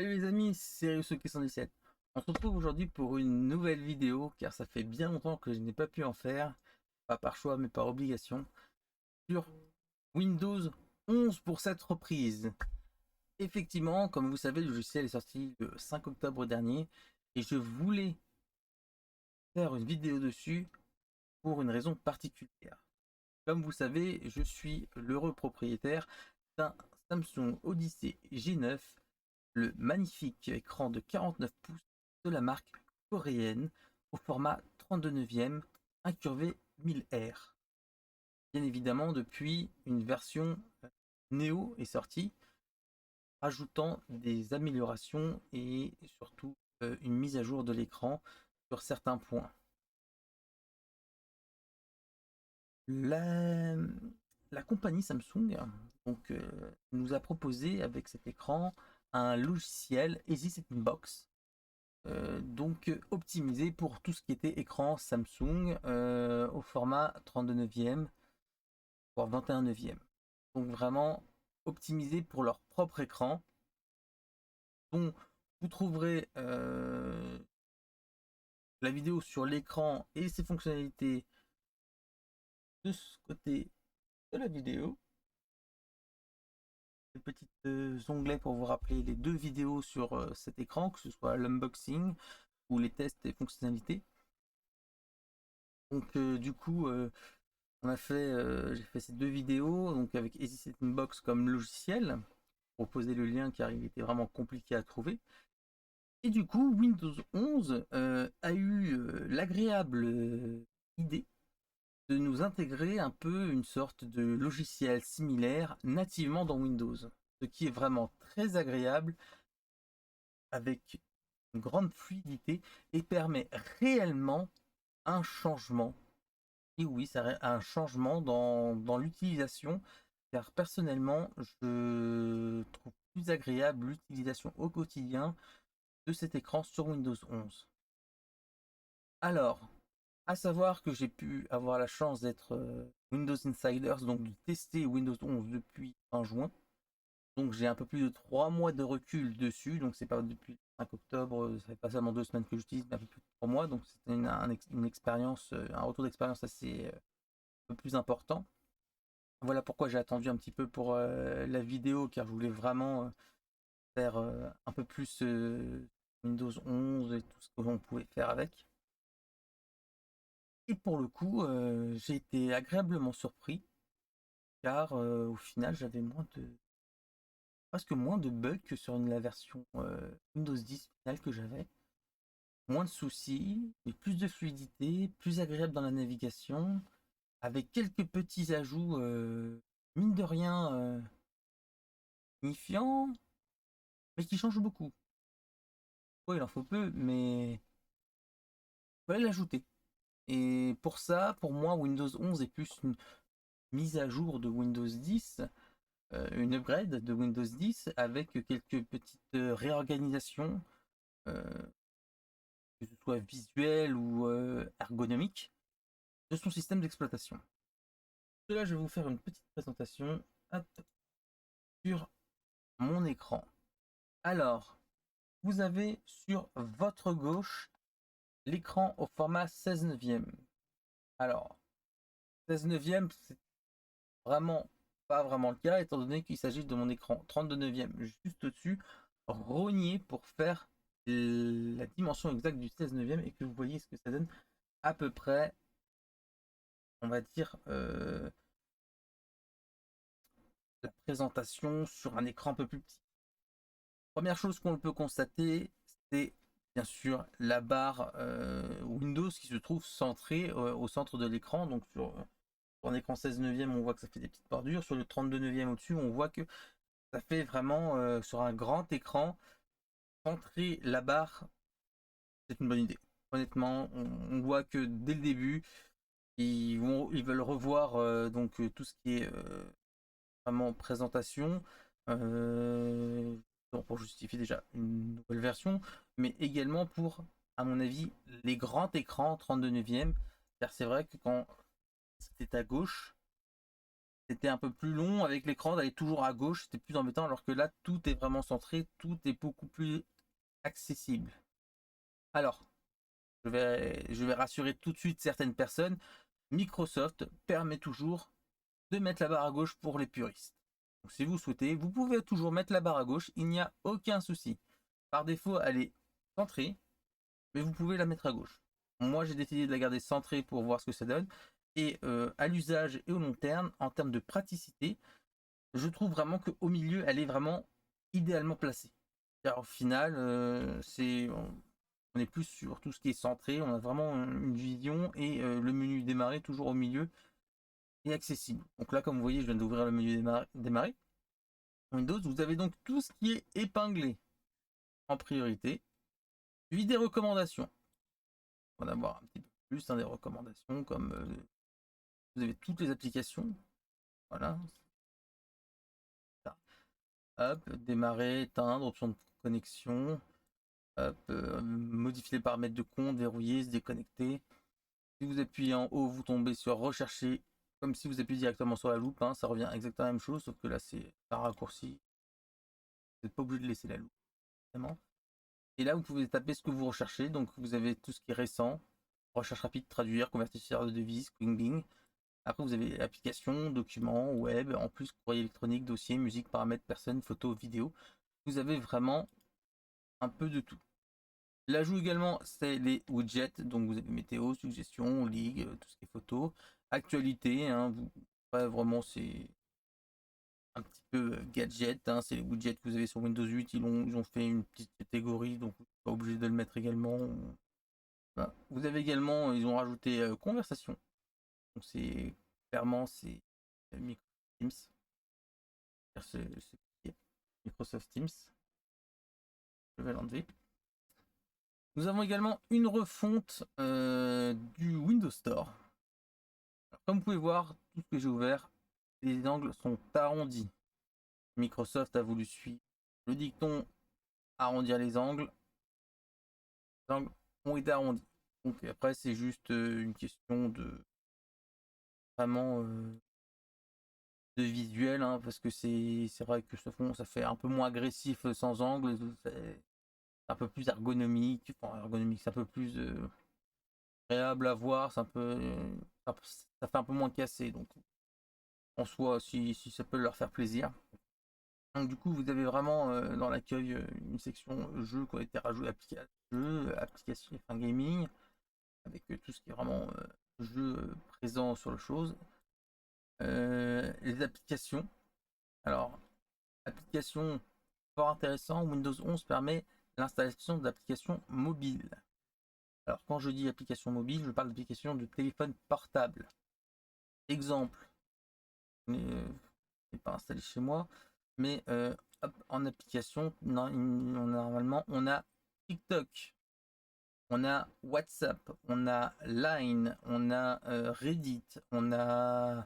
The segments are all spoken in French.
Salut les amis, c'est Ryusuke117. On se retrouve aujourd'hui pour une nouvelle vidéo car ça fait bien longtemps que je n'ai pas pu en faire, pas par choix mais par obligation, sur Windows 11 pour cette reprise. Effectivement, comme vous savez, le logiciel est sorti le 5 octobre dernier et je voulais faire une vidéo dessus pour une raison particulière. Comme vous savez, je suis l'heureux propriétaire d'un Samsung Odyssey G9, le magnifique écran de 49 pouces de la marque coréenne au format 32 neuvième incurvé 1000R. Bien évidemment, depuis, une version Neo est sortie, rajoutant des améliorations et surtout une mise à jour de l'écran sur certains points. La, la compagnie Samsung donc, nous a proposé avec cet écran un logiciel Easy Setting Box, donc optimisé pour tout ce qui était écran Samsung au format 32 neuvième voire 21 neuvième. Donc vraiment optimisé pour leur propre écran, dont vous trouverez la vidéo sur l'écran et ses fonctionnalités de ce côté de la vidéo. Des petits onglets pour vous rappeler les deux vidéos sur cet écran, que ce soit l'unboxing ou les tests et fonctionnalités. Donc du coup, j'ai fait ces deux vidéos donc avec Easy Setting Box comme logiciel. Pour poser le lien car il était vraiment compliqué à trouver. Et du coup, Windows 11 a eu l'agréable idée de nous intégrer un peu une sorte de logiciel similaire nativement dans Windows, ce qui est vraiment très agréable avec une grande fluidité et permet réellement un changement. Et oui, ça a un changement dans l'utilisation, car personnellement, je trouve plus agréable l'utilisation au quotidien de cet écran sur Windows 11. Alors, à savoir que j'ai pu avoir la chance d'être Windows Insiders, donc de tester Windows 11 depuis fin juin. Donc j'ai un peu plus de 3 mois de recul dessus, donc c'est pas depuis le 5 octobre, ça fait pas seulement 2 semaines que j'utilise, mais un peu plus de 3 mois, donc c'était une expérience, un retour d'expérience assez un peu plus important. Voilà pourquoi j'ai attendu un petit peu pour la vidéo, car je voulais vraiment faire un peu plus Windows 11 et tout ce que l'on pouvait faire avec. Et pour le coup, j'ai été agréablement surpris, car au final, j'avais presque moins de bugs que sur la version Windows 10 finale que j'avais. Moins de soucis, et plus de fluidité, plus agréable dans la navigation, avec quelques petits ajouts, mine de rien, signifiants, mais qui changent beaucoup. Ouais, il en faut peu, mais il fallait l'ajouter. Et pour ça, pour moi, Windows 11 est plus une mise à jour de Windows 10, une upgrade de Windows 10 avec quelques petites réorganisations, euh, que ce soit visuelles ou ergonomiques, de son système d'exploitation. Pour cela, je vais vous faire une petite présentation, hop, sur mon écran. Alors, vous avez sur votre gauche l'écran au format 16 neuvième. Alors, 16 neuvième, c'est vraiment pas vraiment le cas, étant donné qu'il s'agit de mon écran 32 neuvième juste au-dessus, rogné pour faire la dimension exacte du 16 neuvième et que vous voyez ce que ça donne à peu près, on va dire, la présentation sur un écran un peu plus petit. Première chose qu'on peut constater, c'est bien sûr la barre Windows qui se trouve centrée au centre de l'écran. Donc sur un écran 16 neuvième, on voit que ça fait des petites bordures. Sur le 32 neuvième au-dessus, on voit que ça fait vraiment sur un grand écran, centrer la barre, c'est une bonne idée. Honnêtement, on voit que dès le début, ils veulent revoir donc tout ce qui est vraiment présentation, pour justifier déjà une nouvelle version, mais également pour, à mon avis, les grands écrans 32 neuvième, car c'est vrai que quand c'était à gauche, c'était un peu plus long avec l'écran d'aller toujours à gauche, c'était plus embêtant, alors que là, tout est vraiment centré, tout est beaucoup plus accessible. Alors, je vais rassurer tout de suite certaines personnes. Microsoft permet toujours de mettre la barre à gauche pour les puristes. Donc, si vous souhaitez, vous pouvez toujours mettre la barre à gauche, il n'y a aucun souci. Par défaut, elle est centrée, mais vous pouvez la mettre à gauche. Moi, j'ai décidé de la garder centrée pour voir ce que ça donne. Et à l'usage et au long terme, en termes de praticité, je trouve vraiment qu'au milieu, elle est vraiment idéalement placée. Car au final, on est plus sur tout ce qui est centré, on a vraiment une vision et le menu démarrer toujours au milieu est accessible. Donc là, comme vous voyez, je viens d'ouvrir le menu démarrer. Windows, vous avez donc tout ce qui est épinglé en priorité. Suivi des recommandations. On va en avoir un petit peu plus, des recommandations comme vous avez toutes les applications. Voilà. Hop, démarrer, éteindre, option de connexion. Hop, modifier les paramètres de compte, verrouiller, se déconnecter. Si vous appuyez en haut, vous tombez sur rechercher, comme si vous appuyez directement sur la loupe. Ça revient exactement la même chose, sauf que là c'est un raccourci. Vous n'êtes pas obligé de laisser la loupe. Vraiment. Et là, vous pouvez taper ce que vous recherchez. Donc, vous avez tout ce qui est récent, recherche rapide, traduire, convertisseur de devises, Quick Bing. Après, vous avez applications, documents, web, en plus courrier électronique, dossier, musique, paramètres, personnes, photos, vidéos. Vous avez vraiment un peu de tout. L'ajout également, c'est les widgets. Donc, vous avez météo, suggestions, ligue, tout ce qui est photos, actualité. Ouais, vraiment, c'est un petit peu gadget. C'est les widgets que vous avez sur Windows 8. Ils ont fait une petite catégorie, donc vous n'êtes pas obligé de le mettre également. Voilà. Vous avez également, ils ont rajouté conversation. Donc c'est clairement c'est Microsoft Teams. Microsoft Teams. Je vais l'enlever. Nous avons également une refonte du Windows Store. Alors, comme vous pouvez voir, tout ce que j'ai ouvert, les angles sont arrondis. Microsoft a voulu suivre le dicton arrondir les angles. Les angles ont été arrondis. Donc après, c'est juste une question de vraiment de visuel, parce que c'est vrai que ce fond, ça fait un peu moins agressif sans angle, c'est un peu plus ergonomique, c'est un peu plus agréable à voir, c'est un peu, ça fait un peu moins cassé, donc en soi, si ça peut leur faire plaisir. Donc du coup, vous avez vraiment dans l'accueil une section jeux qui a été rajoutée, applications, gaming, avec tout ce qui est vraiment jeux présents sur la chose. Les applications. Alors, application fort intéressant, Windows 11 permet l'installation d'applications mobiles. Alors, quand je dis application mobile, je parle d'applications de téléphone portable. Exemple, n'est pas installé chez moi, mais en application, normalement, on a TikTok, on a WhatsApp, on a Line, on a Reddit, on a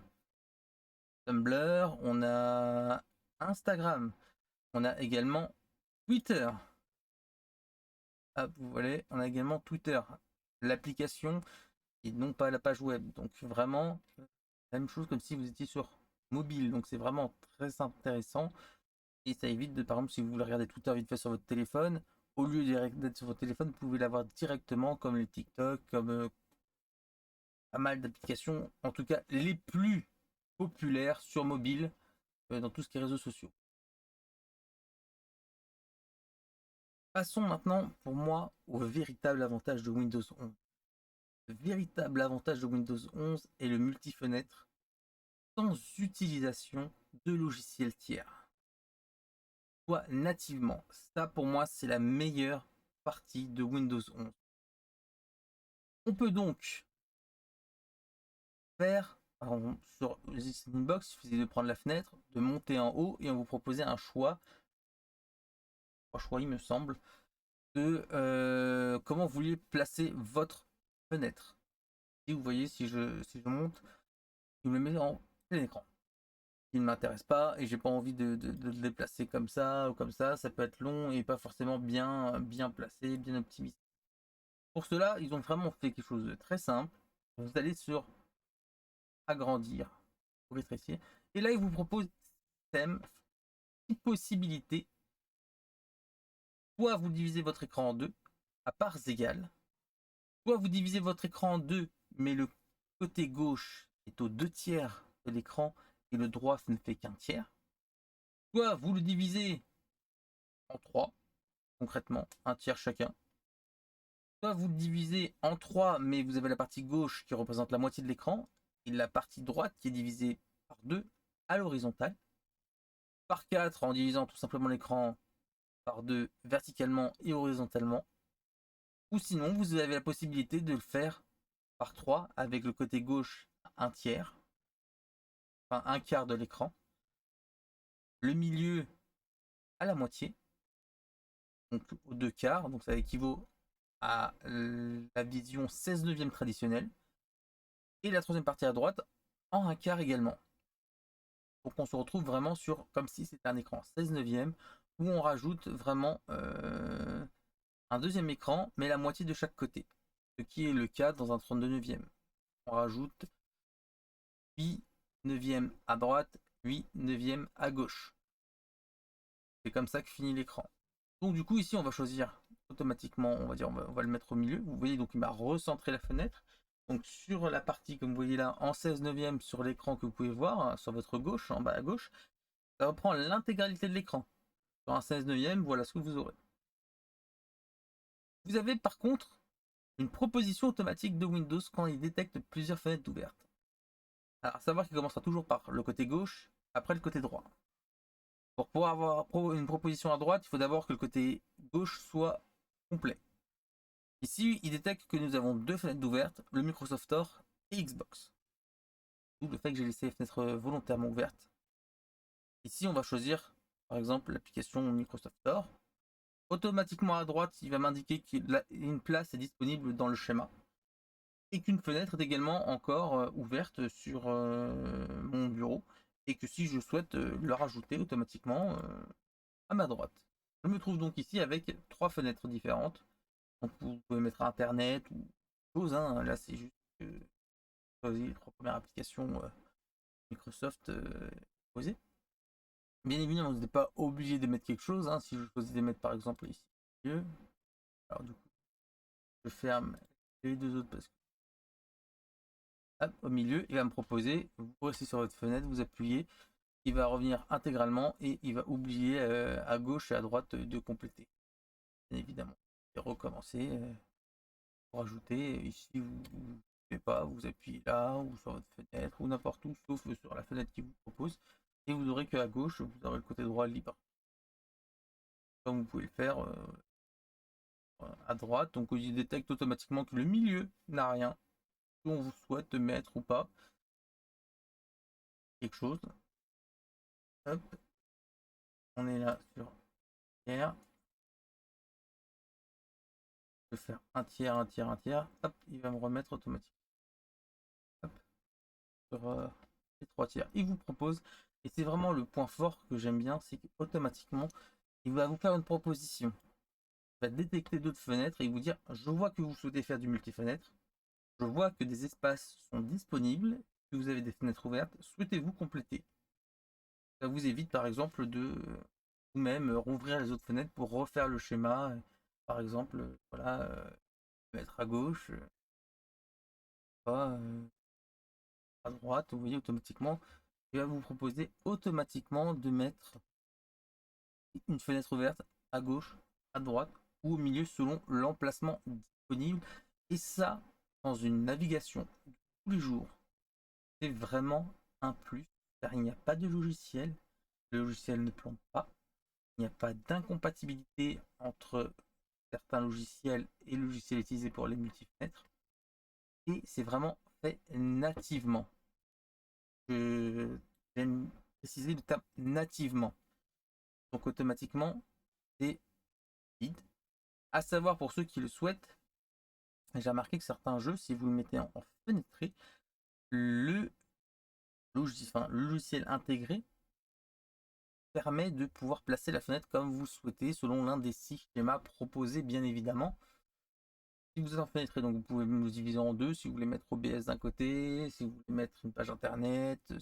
Tumblr, on a Instagram, on a également Twitter. Ah, vous voyez, on a également Twitter, l'application et non pas la page web. Donc vraiment, la même chose comme si vous étiez sur mobile. Donc c'est vraiment très intéressant. Et ça évite de, par exemple, si vous voulez regarder Twitter vite fait sur votre téléphone, au lieu d'être sur votre téléphone, vous pouvez l'avoir directement comme les TikTok, comme pas mal d'applications, en tout cas les plus populaires sur mobile dans tout ce qui est réseaux sociaux. Passons maintenant, pour moi, au véritable avantage de Windows 11. Le véritable avantage de Windows 11 est le multi-fenêtre sans utilisation de logiciels tiers. Soit nativement. Ça, pour moi, c'est la meilleure partie de Windows 11. On peut donc faire, sur Inbox, il suffit de prendre la fenêtre, de monter en haut et on vous propose un choix. Un choix, il me semble, de comment vous vouliez placer votre fenêtre. Si vous voyez, si je monte, il me met en plein écran. Il ne m'intéresse pas et j'ai pas envie de le déplacer comme ça ou comme ça peut être long et pas forcément bien placé, bien optimisé. Pour cela, ils ont vraiment fait quelque chose de très simple. Vous allez sur agrandir, rétrécir Et là, il vous propose thème, possibilités. Soit vous divisez votre écran en deux à parts égales, soit vous divisez votre écran en deux, mais le côté gauche est aux 2/3 de l'écran et le droit ne fait qu'un tiers. Soit vous le divisez en trois, concrètement, un tiers chacun. Soit vous le divisez en trois, mais vous avez la partie gauche qui représente la moitié de l'écran et la partie droite qui est divisée par deux à l'horizontale. Par 4 en divisant tout simplement l'écran par deux verticalement et horizontalement. Ou sinon, vous avez la possibilité de le faire par 3 avec le côté gauche un tiers, enfin un quart de l'écran, le milieu à la moitié, donc aux deux quarts, donc ça équivaut à la vision 16 neuvième traditionnelle, et la troisième partie à droite en un quart également. Donc on se retrouve vraiment sur comme si c'était un écran 16 neuvième où on rajoute vraiment un deuxième écran, mais la moitié de chaque côté, ce qui est le cas dans un 32 neuvième. On rajoute 8 neuvième à droite, 8 neuvième à gauche. C'est comme ça que finit l'écran. Donc du coup ici on va choisir automatiquement, on va dire on va le mettre au milieu. Vous voyez donc il m'a recentré la fenêtre. Donc sur la partie comme vous voyez là en 16 neuvième sur l'écran que vous pouvez voir hein, sur votre gauche, en bas à gauche, ça reprend l'intégralité de l'écran. Sur un 16 neuvième, voilà ce que vous aurez. Vous avez par contre une proposition automatique de Windows quand il détecte plusieurs fenêtres ouvertes. Alors savoir qu'il commencera toujours par le côté gauche, après le côté droit. Pour pouvoir avoir une proposition à droite, il faut d'abord que le côté gauche soit complet. Ici, il détecte que nous avons deux fenêtres ouvertes, le Microsoft Store et Xbox. D'où le fait que j'ai laissé les fenêtres volontairement ouvertes. Ici, on va choisir par exemple l'application Microsoft Store. Automatiquement à droite, il va m'indiquer qu'une place est disponible dans le schéma et qu'une fenêtre est également encore ouverte sur mon bureau et que si je souhaite le rajouter automatiquement à ma droite. Je me trouve donc ici avec trois fenêtres différentes. Donc vous pouvez mettre internet ou chose, hein. Là c'est juste choisir les trois premières applications Microsoft posées. Bien évidemment, vous n'êtes pas obligé de mettre quelque chose. Hein. Si je choisis de mettre par exemple ici, alors du coup, je ferme les deux autres parce que hop, au milieu, il va me proposer, vous restez sur votre fenêtre, vous appuyez, il va revenir intégralement et il va oublier à gauche et à droite de compléter. Bien évidemment. Et recommencer pour ajouter. Ici, vous ne pouvez pas, vous appuyez là ou sur votre fenêtre ou n'importe où, sauf sur la fenêtre qui vous propose. Et vous aurez qu'à gauche, vous aurez le côté droit libre. Comme vous pouvez le faire à droite. Donc il détecte automatiquement que le milieu n'a rien. Si on vous souhaite mettre ou pas quelque chose. Hop, on est là sur tiers. Je vais faire un tiers, un tiers, un tiers. Hop, il va me remettre automatiquement. Hop, sur les trois tiers. Il vous propose, et c'est vraiment le point fort que j'aime bien, c'est qu'automatiquement, il va vous faire une proposition. Il va détecter d'autres fenêtres et vous dire, je vois que vous souhaitez faire du multi-fenêtre. Je vois que des espaces sont disponibles, que vous avez des fenêtres ouvertes. Souhaitez-vous compléter? Ça vous évite par exemple de vous-même rouvrir les autres fenêtres pour refaire le schéma. Par exemple, voilà, mettre à gauche, pas à droite. Vous voyez automatiquement, il va vous proposer automatiquement de mettre une fenêtre ouverte à gauche, à droite ou au milieu selon l'emplacement disponible. Et ça, dans une navigation de tous les jours, c'est vraiment un plus car il n'y a pas de logiciel. Le logiciel ne plante pas. Il n'y a pas d'incompatibilité entre certains logiciels et le logiciel utilisé pour les multifenêtres. Et c'est vraiment fait nativement. J'aime préciser le terme nativement. Donc automatiquement, c'est vide. À savoir pour ceux qui le souhaitent, j'ai remarqué que certains jeux, si vous le mettez en fenêtré, le logiciel intégré permet de pouvoir placer la fenêtre comme vous le souhaitez selon l'un des 6 schémas proposés bien évidemment. Si vous êtes en fenêtré, donc vous pouvez nous diviser en deux, si vous voulez mettre OBS d'un côté, si vous voulez mettre une page internet,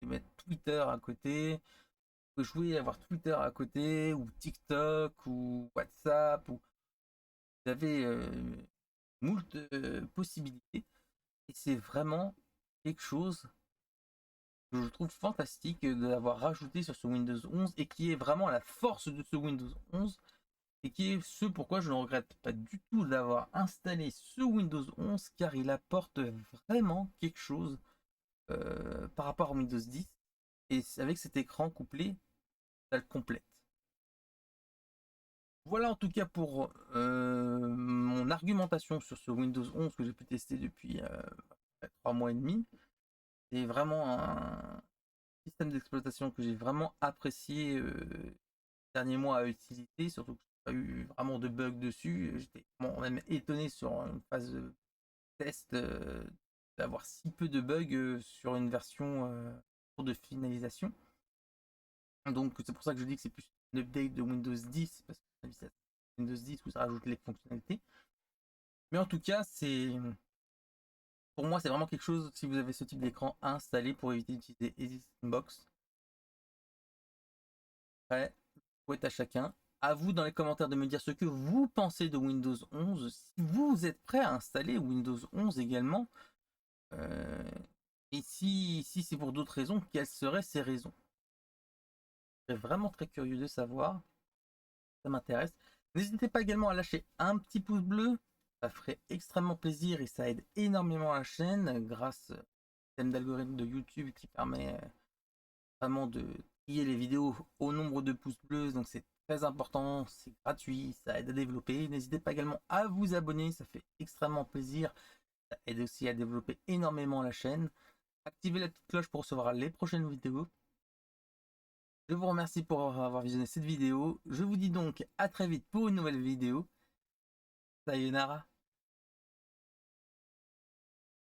pouvez mettre Twitter à côté, vous pouvez jouer, avoir Twitter à côté, ou TikTok, ou WhatsApp, ou vous avez moult possibilités. Et c'est vraiment quelque chose que je trouve fantastique de l'avoir rajouté sur ce Windows 11 et qui est vraiment la force de ce Windows 11 et qui est ce pourquoi je ne regrette pas du tout d'avoir installé ce Windows 11 car il apporte vraiment quelque chose par rapport à Windows 10 et avec cet écran couplé, ça le complète. Voilà en tout cas pour mon argumentation sur ce Windows 11 que j'ai pu tester depuis 3 mois et demi. C'est vraiment un système d'exploitation que j'ai vraiment apprécié ces derniers mois à utiliser, surtout que j'ai pas eu vraiment de bugs dessus. J'étais même étonné sur une phase de test d'avoir si peu de bugs sur une version de finalisation. Donc c'est pour ça que je dis que c'est plus une update de Windows 10 parce que c'est Windows 10 où ça rajoute les fonctionnalités. Mais en tout cas, pour moi c'est vraiment quelque chose si vous avez ce type d'écran à installer pour éviter d'utiliser EasySynbox. Après, faut être à chacun. À vous dans les commentaires de me dire ce que vous pensez de Windows 11. Si vous êtes prêt à installer Windows 11 également. Et si c'est pour d'autres raisons, quelles seraient ces raisons? Je serais vraiment très curieux de savoir. Ça m'intéresse. N'hésitez pas également à lâcher un petit pouce bleu. Ça ferait extrêmement plaisir et ça aide énormément la chaîne grâce au système d'algorithme de YouTube qui permet vraiment de trier les vidéos au nombre de pouces bleus. Donc c'est très important, c'est gratuit, ça aide à développer. N'hésitez pas également à vous abonner, ça fait extrêmement plaisir. Ça aide aussi à développer énormément la chaîne. Activez la petite cloche pour recevoir les prochaines vidéos. Je vous remercie pour avoir visionné cette vidéo. Je vous dis donc à très vite pour une nouvelle vidéo. Sayonara.